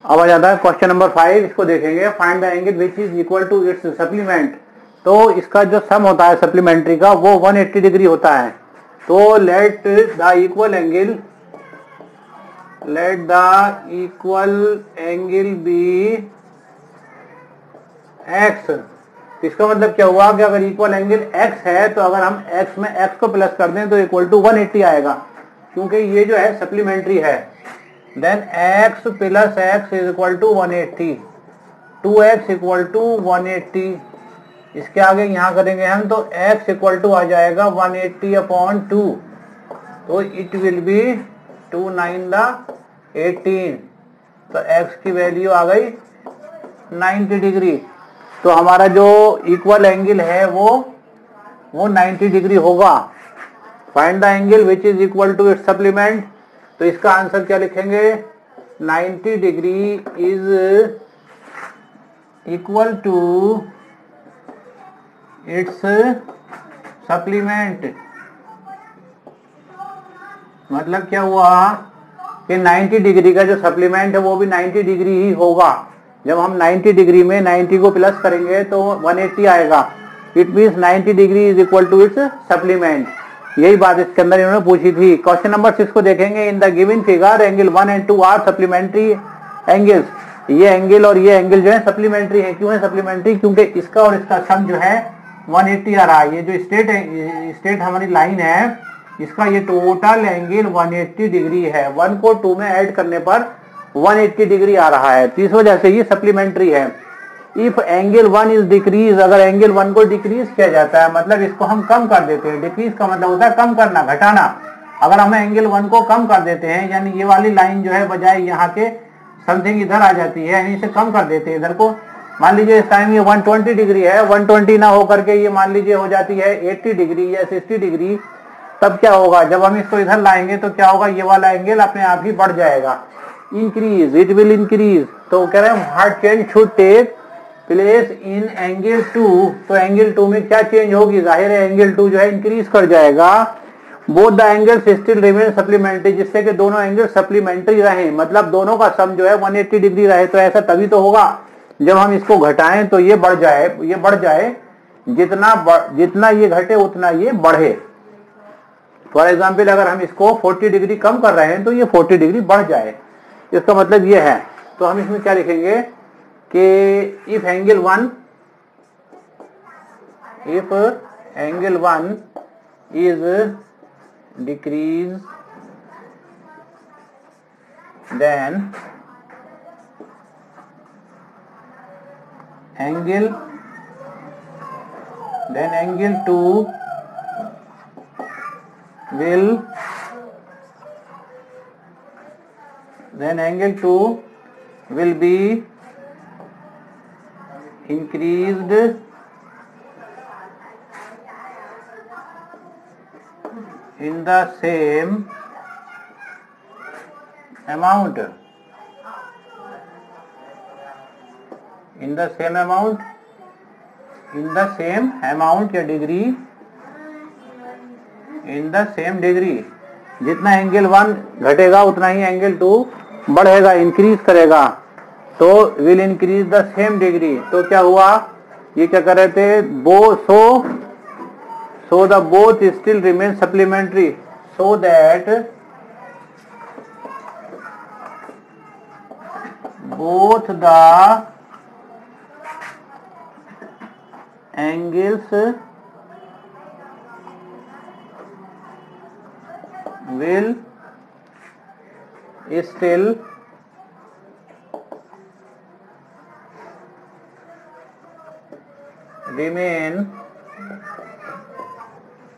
अब आ जाता है क्वेश्चन नंबर 5। इसको देखेंगे, find the angle which is equal to its supplement. तो इसका जो सम होता है सप्लीमेंट्री का वो 180 डिग्री होता है। तो let the equal angle be x. इसका मतलब क्या हुआ कि अगर इक्वल एंगल x है तो अगर हम x में x को प्लस कर दें तो इक्वल टू 180 आएगा, क्योंकि ये जो है सप्लीमेंट्री है। Then x plus x is equal to 180, 2x equal to 180। इसके आगे यहाँ करेंगे हम तो x इक्वल टू आ जाएगा 180/2, तो इट विल बी 2 9 18। तो x की वैल्यू आ गई 90 डिग्री। तो हमारा जो इक्वल एंगल है वो 90 डिग्री होगा। Find the angle which is equal to its supplement. तो इसका आंसर क्या लिखेंगे, 90 degree is equal to its supplement. मतलब क्या हुआ कि 90 डिग्री का जो सप्लीमेंट है वो भी 90 डिग्री ही होगा। जब हम 90 डिग्री में 90 को प्लस करेंगे तो 180 आएगा। It means 90 degree is equal to its supplement. यही बात इसके अंदर इन्होंने पूछी थी। क्वेश्चन नंबर 6 को देखेंगे, in the given figure angle 1 and 2 are supplementary angles. ये एंगल और ये एंगल जो है सप्लीमेंट्री है। क्यों है सप्लीमेंट्री, क्योंकि इसका और इसका सम जो है 180 आ रहा है। ये जो स्ट्रेट हमारी लाइन है इसका ये टोटल एंगल 180 डिग्री है। 1 को 2 में ऐड करने पर 180 डिग्री आ रहा है। तो इस वजह से ये सप्लीमेंट्री है। इफ एंगल 1 इज डिक्रीज, अगर एंगल 1 को डिक्रीज किया जाता है मतलब इसको हम कम कर देते हैं। डिक्रीज का मतलब होता है कम करना, घटाना। अगर हम एंगल 1 को कम कर देते हैं यानी ये वाली लाइन जो है बजाय यहाँ के समथिंग इधर आ जाती है, यानी इसे कम कर देते हैं इधर को। मान लीजिए इस टाइम ये 120 डिग्री है, 120 ना होकर के ये मान लीजिए हो जाती है 80 डिग्री या 60 डिग्री। तब क्या होगा, जब हम इसको इधर लाएंगे तो क्या होगा, ये वाला एंगल अपने आप ही बढ़ जाएगा। Increase, it will increase. तो कह रहे हैं what change should take place in angle 2। तो एंगल 2 में क्या चेंज होगी, जाहिर है एंगल 2 जो है इंक्रीज कर जाएगा। Both the angles still remain supplementary, जिससे कि दोनों एंगल सप्लीमेंट्री रहे, मतलब दोनों का सम जो है 180 डिग्री रहे। तो ऐसा तभी तो होगा जब हम इसको घटाएं तो ये बढ़ जाए। जितना ये घटे उतना ये बढ़े। फॉर एग्जाम्पल अगर हम इसको 40 डिग्री कम कर रहे हैं तो ये 40 डिग्री बढ़ जाए, इसका मतलब ये है। तो हम इसमें क्या लिखेंगे कि if angle 1 is decrease then angle 2 will be increased in the same amount, या degree, in the same degree. जितना एंगल 1 घटेगा उतना ही एंगल 2 बढ़ेगा, इंक्रीज करेगा। तो will increase the same degree. तो क्या हुआ, ये क्या कर रहे थे, so the both still remain supplementary, so that both the angles will still remain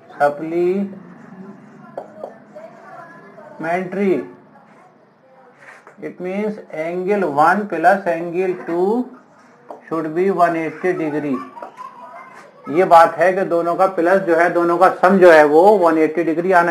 supplementary. It means angle 1 plus angle 2 should be 180 degree. ये बात है कि दोनों का प्लस जो है, दोनों का सम जो है वो 180 डिग्री आना